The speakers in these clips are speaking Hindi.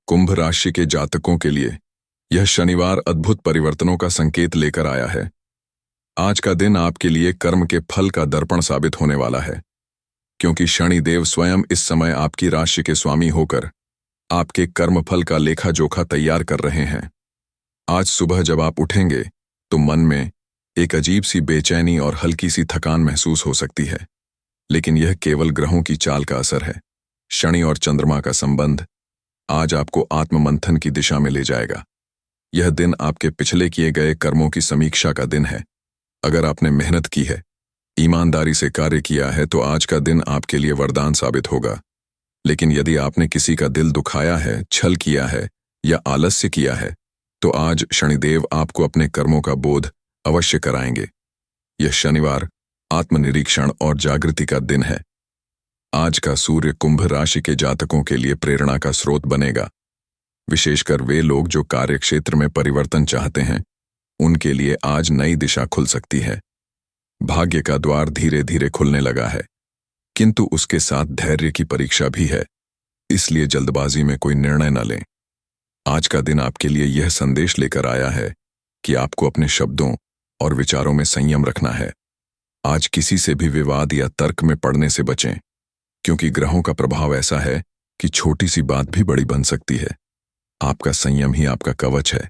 कुंभ राशि के जातकों के लिए यह शनिवार अद्भुत परिवर्तनों का संकेत लेकर आया है। आज का दिन आपके लिए कर्म के फल का दर्पण साबित होने वाला है, क्योंकि शनिदेव स्वयं इस समय आपकी राशि के स्वामी होकर आपके कर्मफल का लेखा जोखा तैयार कर रहे हैं। आज सुबह जब आप उठेंगे तो मन में एक अजीब सी बेचैनी और हल्की सी थकान महसूस हो सकती है, लेकिन यह केवल ग्रहों की चाल का असर है। शनि और चंद्रमा का संबंध आज आपको आत्ममंथन की दिशा में ले जाएगा। यह दिन आपके पिछले किए गए कर्मों की समीक्षा का दिन है। अगर आपने मेहनत की है, ईमानदारी से कार्य किया है, तो आज का दिन आपके लिए वरदान साबित होगा। लेकिन यदि आपने किसी का दिल दुखाया है, छल किया है या आलस्य किया है, तो आज शनिदेव आपको अपने कर्मों का बोध अवश्य कराएंगे। यह शनिवार आत्मनिरीक्षण और जागृति का दिन है। आज का सूर्य कुंभ राशि के जातकों के लिए प्रेरणा का स्रोत बनेगा। विशेषकर वे लोग जो कार्यक्षेत्र में परिवर्तन चाहते हैं, उनके लिए आज नई दिशा खुल सकती है। भाग्य का द्वार धीरे धीरे खुलने लगा है, किंतु उसके साथ धैर्य की परीक्षा भी है, इसलिए जल्दबाजी में कोई निर्णय न लें। आज का दिन आपके लिए यह संदेश लेकर आया है कि आपको अपने शब्दों और विचारों में संयम रखना है। आज किसी से भी विवाद या तर्क में पड़ने से बचें, क्योंकि ग्रहों का प्रभाव ऐसा है कि छोटी सी बात भी बड़ी बन सकती है। आपका संयम ही आपका कवच है।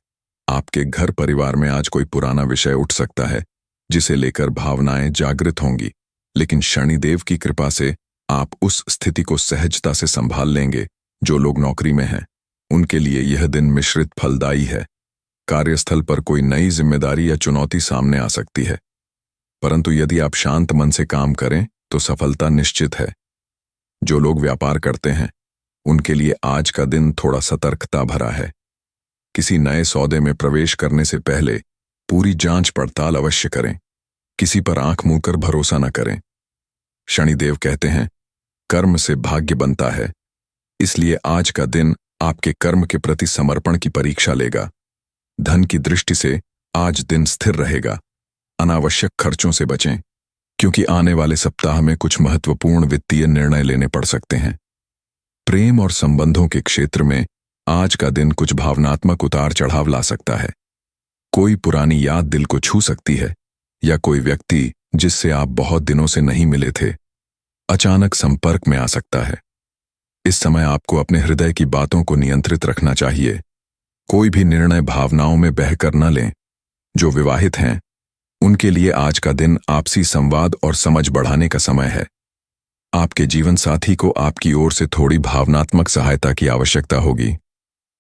आपके घर परिवार में आज कोई पुराना विषय उठ सकता है, जिसे लेकर भावनाएं जागृत होंगी, लेकिन शनिदेव की कृपा से आप उस स्थिति को सहजता से संभाल लेंगे। जो लोग नौकरी में हैं, उनके लिए यह दिन मिश्रित फलदायी है। कार्यस्थल पर कोई नई जिम्मेदारी या चुनौती सामने आ सकती है, परंतु यदि आप शांत मन से काम करें तो सफलता निश्चित है। जो लोग व्यापार करते हैं, उनके लिए आज का दिन थोड़ा सतर्कता भरा है। किसी नए सौदे में प्रवेश करने से पहले पूरी जांच पड़ताल अवश्य करें। किसी पर आंख मूंद कर भरोसा न करें। शनिदेव कहते हैं, कर्म से भाग्य बनता है, इसलिए आज का दिन आपके कर्म के प्रति समर्पण की परीक्षा लेगा। धन की दृष्टि से आज दिन स्थिर रहेगा। अनावश्यक खर्चों से बचें, क्योंकि आने वाले सप्ताह में कुछ महत्वपूर्ण वित्तीय निर्णय लेने पड़ सकते हैं। प्रेम और संबंधों के क्षेत्र में आज का दिन कुछ भावनात्मक उतार चढ़ाव ला सकता है। कोई पुरानी याद दिल को छू सकती है, या कोई व्यक्ति जिससे आप बहुत दिनों से नहीं मिले थे, अचानक संपर्क में आ सकता है। इस समय आपको अपने हृदय की बातों को नियंत्रित रखना चाहिए। कोई भी निर्णय भावनाओं में बहकर न लें। जो विवाहित हैं, उनके लिए आज का दिन आपसी संवाद और समझ बढ़ाने का समय है। आपके जीवन साथी को आपकी ओर से थोड़ी भावनात्मक सहायता की आवश्यकता होगी।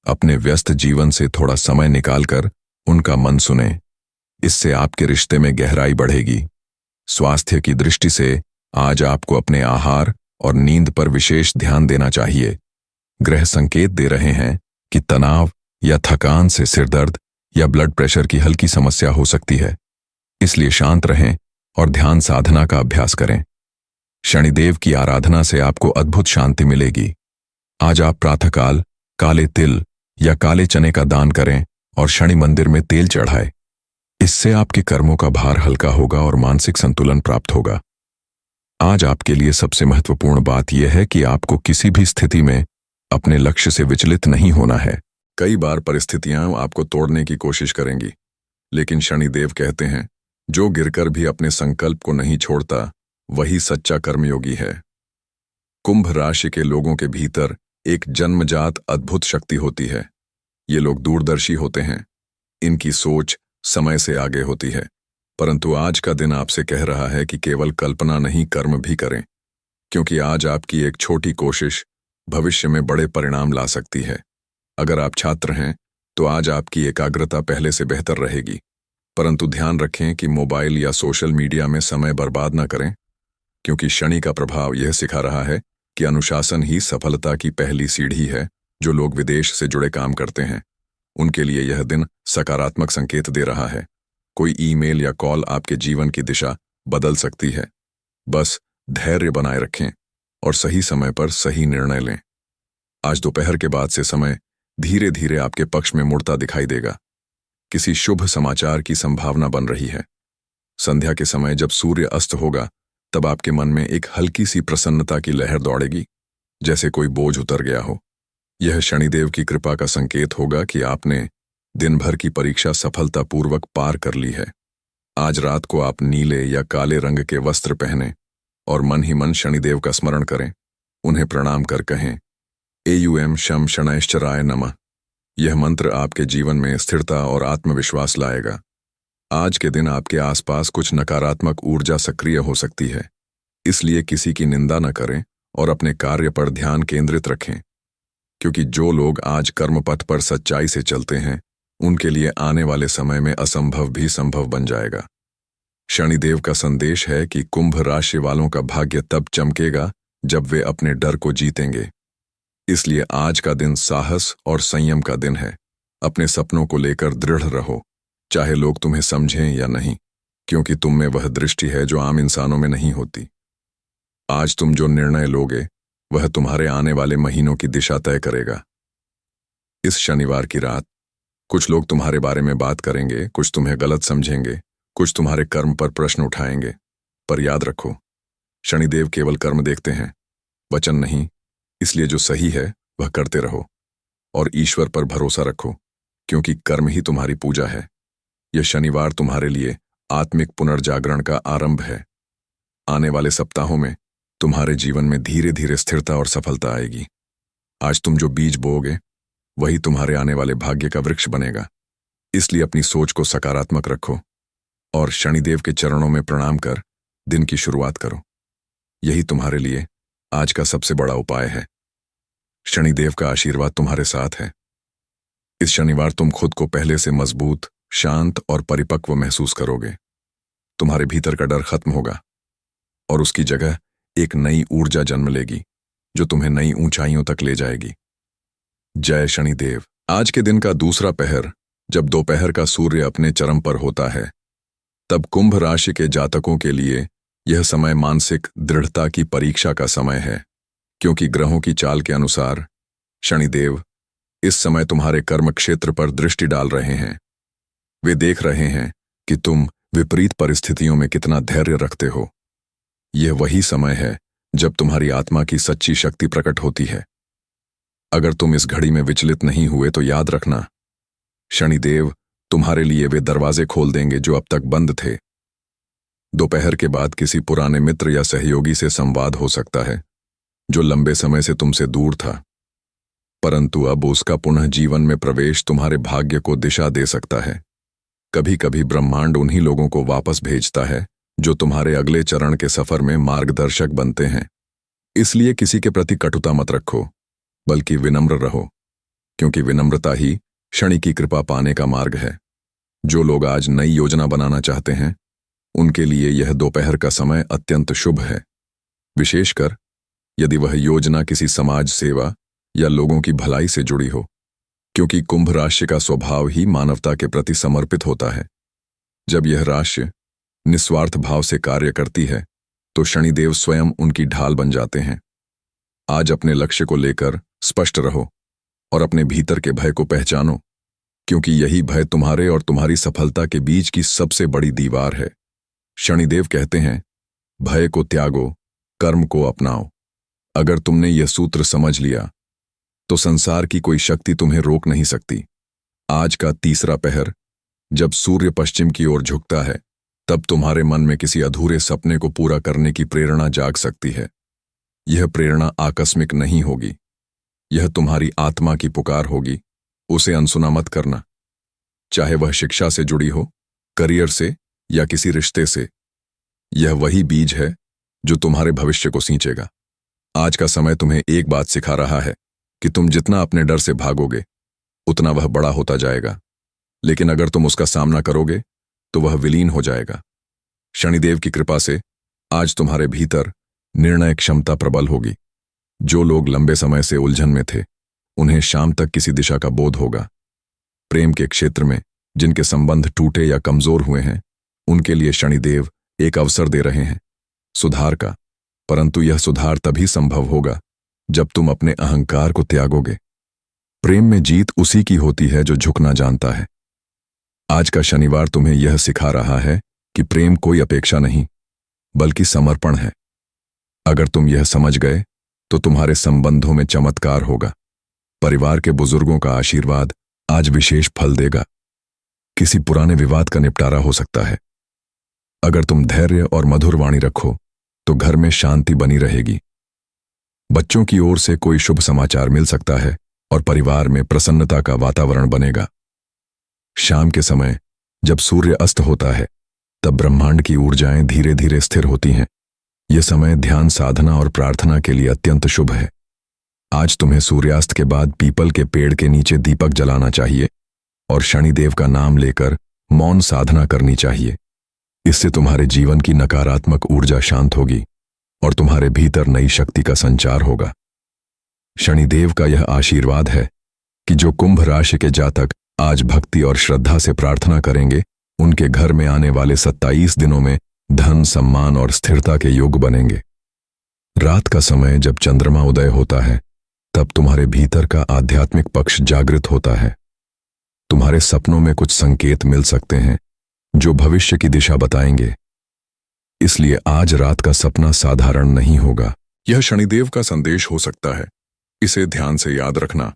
अपने व्यस्त जीवन से थोड़ा समय निकालकर उनका मन सुनें। इससे आपके रिश्ते में गहराई बढ़ेगी। स्वास्थ्य की दृष्टि से आज आपको अपने आहार और नींद पर विशेष ध्यान देना चाहिए। ग्रह संकेत दे रहे हैं कि तनाव या थकान से सिरदर्द या ब्लड प्रेशर की हल्की समस्या हो सकती है, इसलिए शांत रहें और ध्यान साधना का अभ्यास करें। शनिदेव की आराधना से आपको अद्भुत शांति मिलेगी। आज आप प्रातःकाल काले तिल या काले चने का दान करें और शनि मंदिर में तेल चढ़ाएं। इससे आपके कर्मों का भार हल्का होगा और मानसिक संतुलन प्राप्त होगा। आज आपके लिए सबसे महत्वपूर्ण बात यह है कि आपको किसी भी स्थिति में अपने लक्ष्य से विचलित नहीं होना है। कई बार परिस्थितियां आपको तोड़ने की कोशिश करेंगी, लेकिन शनिदेव कहते हैं, जो गिरकर भी अपने संकल्प को नहीं छोड़ता, वही सच्चा कर्मयोगी है। कुंभ राशि के लोगों के भीतर एक जन्मजात अद्भुत शक्ति होती है। ये लोग दूरदर्शी होते हैं। इनकी सोच समय से आगे होती है। परंतु आज का दिन आपसे कह रहा है कि केवल कल्पना नहीं, कर्म भी करें, क्योंकि आज आपकी एक छोटी कोशिश भविष्य में बड़े परिणाम ला सकती है। अगर आप छात्र हैं तो आज आपकी एकाग्रता पहले से बेहतर रहेगी, परंतु ध्यान रखें कि मोबाइल या सोशल मीडिया में समय बर्बाद न करें, क्योंकि शनि का प्रभाव यह सिखा रहा है कि अनुशासन ही सफलता की पहली सीढ़ी है। जो लोग विदेश से जुड़े काम करते हैं, उनके लिए यह दिन सकारात्मक संकेत दे रहा है। कोई ईमेल या कॉल आपके जीवन की दिशा बदल सकती है। बस धैर्य बनाए रखें और सही समय पर सही निर्णय लें। आज दोपहर के बाद से समय धीरे धीरे आपके पक्ष में मुड़ता दिखाई देगा। किसी शुभ समाचार की संभावना बन रही है। संध्या के समय जब सूर्य अस्त होगा, तब आपके मन में एक हल्की सी प्रसन्नता की लहर दौड़ेगी, जैसे कोई बोझ उतर गया हो। यह शनिदेव की कृपा का संकेत होगा कि आपने दिन भर की परीक्षा सफलतापूर्वक पार कर ली है। आज रात को आप नीले या काले रंग के वस्त्र पहने और मन ही मन शनिदेव का स्मरण करें। उन्हें प्रणाम कर कहें, एयुएम शम शनैश्चराय नमः। यह मंत्र आपके जीवन में स्थिरता और आत्मविश्वास लाएगा। आज के दिन आपके आसपास कुछ नकारात्मक ऊर्जा सक्रिय हो सकती है, इसलिए किसी की निंदा न करें और अपने कार्य पर ध्यान केंद्रित रखें, क्योंकि जो लोग आज कर्मपथ पर सच्चाई से चलते हैं उनके लिए आने वाले समय में असंभव भी संभव बन जाएगा। शनिदेव का संदेश है कि कुंभ राशि वालों का भाग्य तब चमकेगा जब वे अपने डर को जीतेंगे। इसलिए आज का दिन साहस और संयम का दिन है। अपने सपनों को लेकर दृढ़ रहो, चाहे लोग तुम्हें समझें या नहीं, क्योंकि तुम में वह दृष्टि है जो आम इंसानों में नहीं होती। आज तुम जो निर्णय लोगे वह तुम्हारे आने वाले महीनों की दिशा तय करेगा। इस शनिवार की रात कुछ लोग तुम्हारे बारे में बात करेंगे, कुछ तुम्हें गलत समझेंगे, कुछ तुम्हारे कर्म पर प्रश्न उठाएंगे। पर याद रखो, शनिदेव केवल कर्म देखते हैं, वचन नहीं। इसलिए जो सही है वह करते रहो और ईश्वर पर भरोसा रखो, क्योंकि कर्म ही तुम्हारी पूजा है। यह शनिवार तुम्हारे लिए आत्मिक पुनर्जागरण का आरंभ है। आने वाले सप्ताहों में तुम्हारे जीवन में धीरे धीरे स्थिरता और सफलता आएगी। आज तुम जो बीज बोओगे वही तुम्हारे आने वाले भाग्य का वृक्ष बनेगा। इसलिए अपनी सोच को सकारात्मक रखो और शनिदेव के चरणों में प्रणाम कर दिन की शुरुआत करो। यही तुम्हारे लिए आज का सबसे बड़ा उपाय है। शनिदेव का आशीर्वाद तुम्हारे साथ है। इस शनिवार तुम खुद को पहले से मजबूत, शांत और परिपक्व महसूस करोगे। तुम्हारे भीतर का डर खत्म होगा और उसकी जगह एक नई ऊर्जा जन्म लेगी जो तुम्हें नई ऊंचाइयों तक ले जाएगी। जय शनिदेव। आज के दिन का दूसरा पहर, जब दोपहर का सूर्य अपने चरम पर होता है, तब कुंभ राशि के जातकों के लिए यह समय मानसिक दृढ़ता की परीक्षा का समय है, क्योंकि ग्रहों की चाल के अनुसार शनिदेव इस समय तुम्हारे कर्म क्षेत्र पर दृष्टि डाल रहे हैं। वे देख रहे हैं कि तुम विपरीत परिस्थितियों में कितना धैर्य रखते हो। यह वही समय है जब तुम्हारी आत्मा की सच्ची शक्ति प्रकट होती है। अगर तुम इस घड़ी में विचलित नहीं हुए तो याद रखना, शनिदेव तुम्हारे लिए वे दरवाजे खोल देंगे जो अब तक बंद थे। दोपहर के बाद किसी पुराने मित्र या सहयोगी से संवाद हो सकता है जो लंबे समय से तुमसे दूर था, परंतु अब उसका पुनः जीवन में प्रवेश तुम्हारे भाग्य को दिशा दे सकता है। कभी कभी ब्रह्मांड उन्हीं लोगों को वापस भेजता है जो तुम्हारे अगले चरण के सफर में मार्गदर्शक बनते हैं। इसलिए किसी के प्रति कटुता मत रखो, बल्कि विनम्र रहो, क्योंकि विनम्रता ही शनि की कृपा पाने का मार्ग है। जो लोग आज नई योजना बनाना चाहते हैं उनके लिए यह दोपहर का समय अत्यंत शुभ है, विशेषकर यदि वह योजना किसी समाज सेवा या लोगों की भलाई से जुड़ी हो, क्योंकि कुंभ राशि का स्वभाव ही मानवता के प्रति समर्पित होता है। जब यह राशि निस्वार्थ भाव से कार्य करती है तो शनिदेव स्वयं उनकी ढाल बन जाते हैं। आज अपने लक्ष्य को लेकर स्पष्ट रहो और अपने भीतर के भय को पहचानो, क्योंकि यही भय तुम्हारे और तुम्हारी सफलता के बीच की सबसे बड़ी दीवार है। शनिदेव कहते हैं, भय को त्यागो, कर्म को अपनाओ। अगर तुमने यह सूत्र समझ लिया तो संसार की कोई शक्ति तुम्हें रोक नहीं सकती। आज का तीसरा पहर, जब सूर्य पश्चिम की ओर झुकता है, तब तुम्हारे मन में किसी अधूरे सपने को पूरा करने की प्रेरणा जाग सकती है। यह प्रेरणा आकस्मिक नहीं होगी, यह तुम्हारी आत्मा की पुकार होगी। उसे अनसुना मत करना, चाहे वह शिक्षा से जुड़ी हो, करियर से या किसी रिश्ते से। यह वही बीज है जो तुम्हारे भविष्य को सींचेगा। आज का समय तुम्हें एक बात सिखा रहा है कि तुम जितना अपने डर से भागोगे उतना वह बड़ा होता जाएगा, लेकिन अगर तुम उसका सामना करोगे तो वह विलीन हो जाएगा। शनिदेव की कृपा से आज तुम्हारे भीतर निर्णय क्षमता प्रबल होगी। जो लोग लंबे समय से उलझन में थे उन्हें शाम तक किसी दिशा का बोध होगा। प्रेम के क्षेत्र में जिनके संबंध टूटे या कमजोर हुए हैं उनके लिए शनिदेव एक अवसर दे रहे हैं सुधार का, परंतु यह सुधार तभी संभव होगा जब तुम अपने अहंकार को त्यागोगे। प्रेम में जीत उसी की होती है जो झुकना जानता है। आज का शनिवार तुम्हें यह सिखा रहा है कि प्रेम कोई अपेक्षा नहीं बल्कि समर्पण है। अगर तुम यह समझ गए तो तुम्हारे संबंधों में चमत्कार होगा, परिवार के बुजुर्गों का आशीर्वाद आज विशेष फल देगा। किसी पुराने विवाद का निपटारा हो सकता है। अगर तुम धैर्य और मधुर वाणी रखो तो घर में शांति बनी रहेगी। बच्चों की ओर से कोई शुभ समाचार मिल सकता है और परिवार में प्रसन्नता का वातावरण बनेगा। शाम के समय जब सूर्य अस्त होता है तब ब्रह्मांड की ऊर्जाएं धीरे धीरे स्थिर होती हैं। यह समय ध्यान साधना और प्रार्थना के लिए अत्यंत शुभ है। आज तुम्हें सूर्यास्त के बाद पीपल के पेड़ के नीचे दीपक जलाना चाहिए और शनिदेव का नाम लेकर मौन साधना करनी चाहिए। इससे तुम्हारे जीवन की नकारात्मक ऊर्जा शांत होगी और तुम्हारे भीतर नई शक्ति का संचार होगा। शनिदेव का यह आशीर्वाद है कि जो कुंभ राशि के जातक आज भक्ति और श्रद्धा से प्रार्थना करेंगे, उनके घर में आने वाले 27 दिनों में धन, सम्मान और स्थिरता के योग बनेंगे। रात का समय जब चंद्रमा उदय होता है तब तुम्हारे भीतर का आध्यात्मिक पक्ष जागृत होता है। तुम्हारे सपनों में कुछ संकेत मिल सकते हैं जो भविष्य की दिशा बताएंगे। इसलिए आज रात का सपना साधारण नहीं होगा। यह शनिदेव का संदेश हो सकता है। इसे ध्यान से याद रखना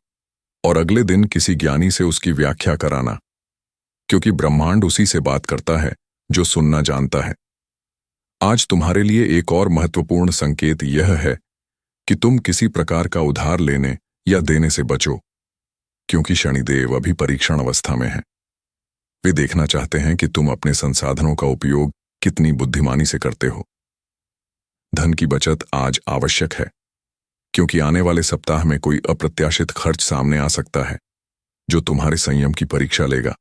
और अगले दिन किसी ज्ञानी से उसकी व्याख्या कराना, क्योंकि ब्रह्मांड उसी से बात करता है जो सुनना जानता है। आज तुम्हारे लिए एक और महत्वपूर्ण संकेत यह है कि तुम किसी प्रकार का उधार लेने या देने से बचो, क्योंकि शनिदेव अभी परीक्षण अवस्था में है। वे देखना चाहते हैं कि तुम अपने संसाधनों का उपयोग कितनी बुद्धिमानी से करते हो। धन की बचत आज आवश्यक है, क्योंकि आने वाले सप्ताह में कोई अप्रत्याशित खर्च सामने आ सकता है जो तुम्हारे संयम की परीक्षा लेगा।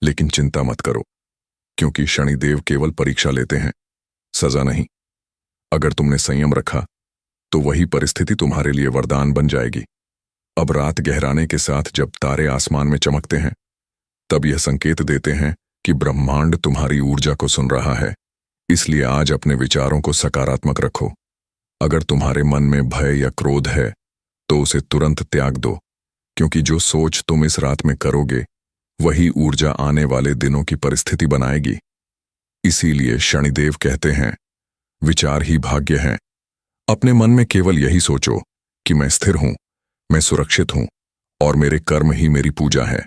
लेकिन चिंता मत करो, क्योंकि शनिदेव केवल परीक्षा लेते हैं, सजा नहीं। अगर तुमने संयम रखा तो वही परिस्थिति तुम्हारे लिए वरदान बन जाएगी। अब रात गहराने के साथ जब तारे आसमान में चमकते हैं तब यह संकेत देते हैं कि ब्रह्मांड तुम्हारी ऊर्जा को सुन रहा है। इसलिए आज अपने विचारों को सकारात्मक रखो। अगर तुम्हारे मन में भय या क्रोध है तो उसे तुरंत त्याग दो, क्योंकि जो सोच तुम इस रात में करोगे वही ऊर्जा आने वाले दिनों की परिस्थिति बनाएगी। इसीलिए शनिदेव कहते हैं, विचार ही भाग्य हैं। अपने मन में केवल यही सोचो कि मैं स्थिर हूं, मैं सुरक्षित हूं और मेरे कर्म ही मेरी पूजा है।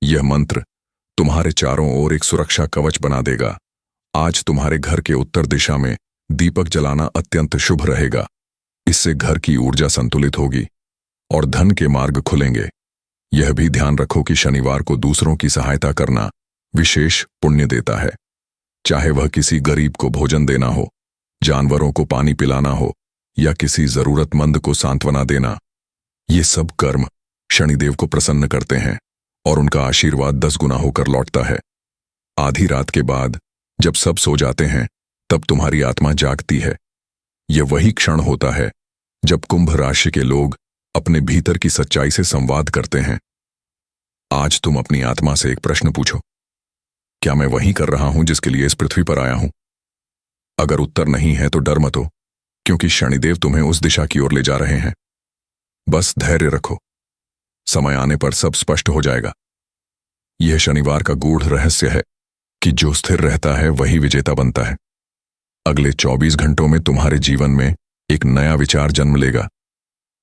यह मंत्र तुम्हारे चारों ओर एक सुरक्षा कवच बना देगा। आज तुम्हारे घर के उत्तर दिशा में दीपक जलाना अत्यंत शुभ रहेगा। इससे घर की ऊर्जा संतुलित होगी और धन के मार्ग खुलेंगे। यह भी ध्यान रखो कि शनिवार को दूसरों की सहायता करना विशेष पुण्य देता है। चाहे वह किसी गरीब को भोजन देना हो, जानवरों को पानी पिलाना हो या किसी जरूरतमंद को सांत्वना देना, ये सब कर्म शनिदेव को प्रसन्न करते हैं और उनका आशीर्वाद 10 गुना होकर लौटता है। आधी रात के बाद जब सब सो जाते हैं तब तुम्हारी आत्मा जागती है। यह वही क्षण होता है जब कुंभ राशि के लोग अपने भीतर की सच्चाई से संवाद करते हैं। आज तुम अपनी आत्मा से एक प्रश्न पूछो, क्या मैं वही कर रहा हूं जिसके लिए इस पृथ्वी पर आया हूं? अगर उत्तर नहीं है तो डर मत हो, क्योंकि शनिदेव तुम्हें उस दिशा की ओर ले जा रहे हैं। बस धैर्य रखो, समय आने पर सब स्पष्ट हो जाएगा। यह शनिवार का गूढ़ रहस्य है कि जो स्थिर रहता है वही विजेता बनता है। अगले 24 घंटों में तुम्हारे जीवन में एक नया विचार जन्म लेगा,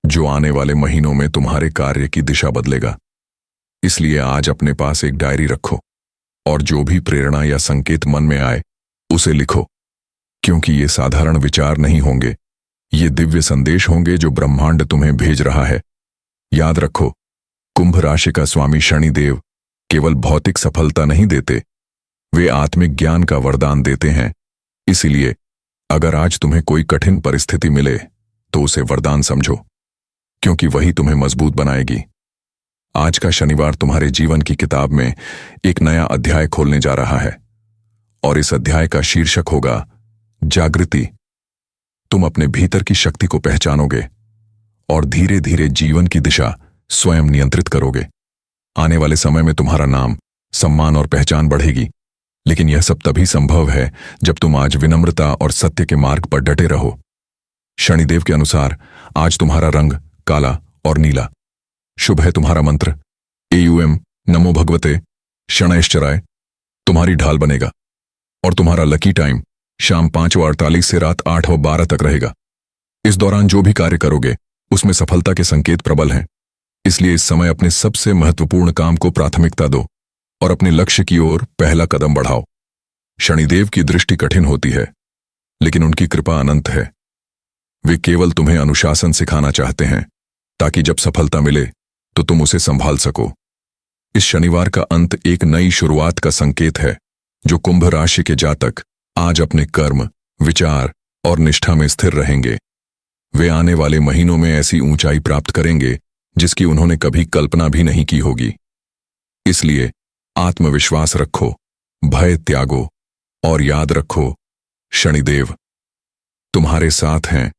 जो आने वाले महीनों में तुम्हारे कार्य की दिशा बदलेगा। इसलिए आज अपने पास एक डायरी रखो और जो भी प्रेरणा या संकेत मन में आए उसे लिखो, क्योंकि ये साधारण विचार नहीं होंगे, ये दिव्य संदेश होंगे जो ब्रह्मांड तुम्हें भेज रहा है। याद रखो, कुंभ राशि का स्वामी शनिदेव केवल भौतिक सफलता नहीं देते, वे आत्मिक ज्ञान का वरदान देते हैं। इसलिए अगर आज तुम्हें कोई कठिन परिस्थिति मिले तो उसे वरदान समझो, क्योंकि वही तुम्हें मजबूत बनाएगी। आज का शनिवार तुम्हारे जीवन की किताब में एक नया अध्याय खोलने जा रहा है और इस अध्याय का शीर्षक होगा जागृति। तुम अपने भीतर की शक्ति को पहचानोगे और धीरे धीरे जीवन की दिशा स्वयं नियंत्रित करोगे। आने वाले समय में तुम्हारा नाम, सम्मान और पहचान बढ़ेगी, लेकिन यह सब तभी संभव है जब तुम आज विनम्रता और सत्य के मार्ग पर डटे रहो। शनिदेव के अनुसार आज तुम्हारा रंग काला और नीला। शुभ है तुम्हारा मंत्र एयूएम नमो भगवते शनैश्चराय तुम्हारी ढाल बनेगा और तुम्हारा लकी टाइम शाम 5:48 से रात 8:12 तक रहेगा। इस दौरान जो भी कार्य करोगे उसमें सफलता के संकेत प्रबल हैं। इसलिए इस समय अपने सबसे महत्वपूर्ण काम को प्राथमिकता दो और अपने लक्ष्य की ओर पहला कदम बढ़ाओ। शनिदेव की दृष्टि कठिन होती है, लेकिन उनकी कृपा अनंत है। वे केवल तुम्हें अनुशासन सिखाना चाहते हैं, ताकि जब सफलता मिले तो तुम उसे संभाल सको। इस शनिवार का अंत एक नई शुरुआत का संकेत है, जो कुंभ राशि के जातक आज अपने कर्म, विचार और निष्ठा में स्थिर रहेंगे। वे आने वाले महीनों में ऐसी ऊंचाई प्राप्त करेंगे जिसकी उन्होंने कभी कल्पना भी नहीं की होगी। इसलिए आत्मविश्वास रखो, भय त्यागो और याद रखो, शनिदेव तुम्हारे साथ हैं।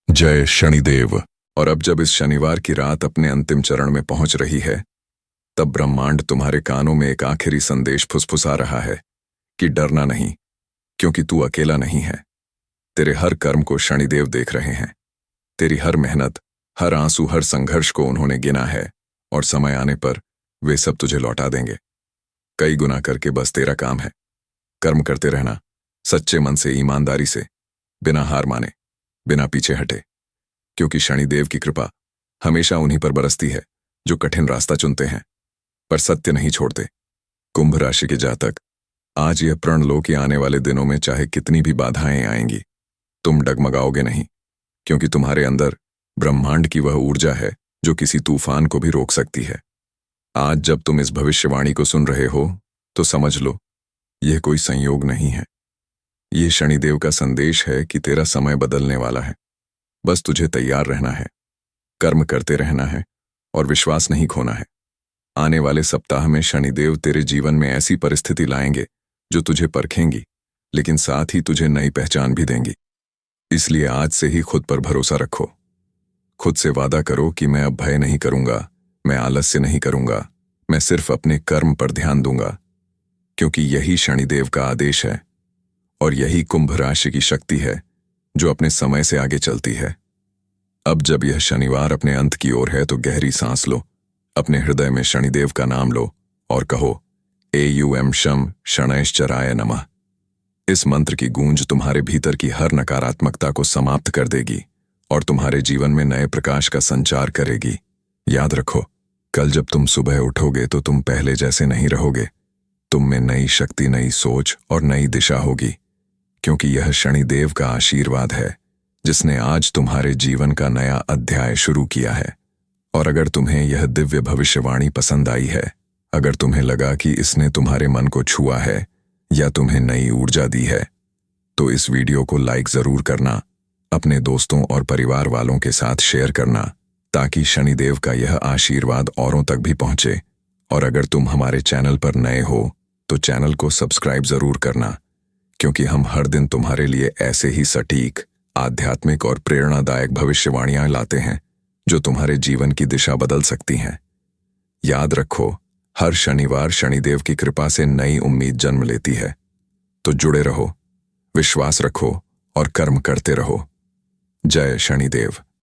जय शनिदेव। और अब जब इस शनिवार की रात अपने अंतिम चरण में पहुंच रही है, तब ब्रह्मांड तुम्हारे कानों में एक आखिरी संदेश फुसफुसा रहा है कि डरना नहीं, क्योंकि तू अकेला नहीं है। तेरे हर कर्म को शनिदेव देख रहे हैं। तेरी हर मेहनत, हर आंसू, हर संघर्ष को उन्होंने गिना है, और समय आने पर वे सब तुझे लौटा देंगे, कई गुना करके। बस तेरा काम है कर्म करते रहना, सच्चे मन से, ईमानदारी से, बिना हार माने, बिना पीछे हटे, क्योंकि शनिदेव की कृपा हमेशा उन्हीं पर बरसती है जो कठिन रास्ता चुनते हैं पर सत्य नहीं छोड़ते। कुंभ राशि के जातक, आज यह प्रण लो कि आने वाले दिनों में चाहे कितनी भी बाधाएं आएंगी, तुम डगमगाओगे नहीं, क्योंकि तुम्हारे अंदर ब्रह्मांड की वह ऊर्जा है जो किसी तूफान को भी रोक सकती है। आज जब तुम इस भविष्यवाणी को सुन रहे हो तो समझ लो, यह कोई संयोग नहीं है। यह शनिदेव का संदेश है कि तेरा समय बदलने वाला है। बस तुझे तैयार रहना है, कर्म करते रहना है और विश्वास नहीं खोना है। आने वाले सप्ताह में शनिदेव तेरे जीवन में ऐसी परिस्थिति लाएंगे जो तुझे परखेंगी, लेकिन साथ ही तुझे नई पहचान भी देंगी। इसलिए आज से ही खुद पर भरोसा रखो। खुद से वादा करो कि मैं अब भय नहीं करूंगा, मैं आलस्य नहीं करूंगा, मैं सिर्फ अपने कर्म पर ध्यान दूंगा, क्योंकि यही शनिदेव का आदेश है और यही कुंभ राशि की शक्ति है जो अपने समय से आगे चलती है। अब जब यह शनिवार अपने अंत की ओर है तो गहरी सांस लो, अपने हृदय में शनिदेव का नाम लो और कहो, एयूएम शम शनैश्चराय नमः। इस मंत्र की गूंज तुम्हारे भीतर की हर नकारात्मकता को समाप्त कर देगी और तुम्हारे जीवन में नए प्रकाश का संचार करेगी। याद रखो, कल जब तुम सुबह उठोगे तो तुम पहले जैसे नहीं रहोगे। तुम में नई शक्ति, नई सोच और नई दिशा होगी, क्योंकि यह शनिदेव का आशीर्वाद है जिसने आज तुम्हारे जीवन का नया अध्याय शुरू किया है। और अगर तुम्हें यह दिव्य भविष्यवाणी पसंद आई है, अगर तुम्हें लगा कि इसने तुम्हारे मन को छुआ है या तुम्हें नई ऊर्जा दी है, तो इस वीडियो को लाइक जरूर करना, अपने दोस्तों और परिवार वालों के साथ शेयर करना, ताकि शनिदेव का यह आशीर्वाद औरों तक भी पहुंचे। और अगर तुम हमारे चैनल पर नए हो तो चैनल को सब्सक्राइब जरूर करना, क्योंकि हम हर दिन तुम्हारे लिए ऐसे ही सटीक, आध्यात्मिक और प्रेरणादायक भविष्यवाणियां लाते हैं जो तुम्हारे जीवन की दिशा बदल सकती हैं। याद रखो, हर शनिवार शनिदेव की कृपा से नई उम्मीद जन्म लेती है। तो जुड़े रहो, विश्वास रखो और कर्म करते रहो। जय शनिदेव।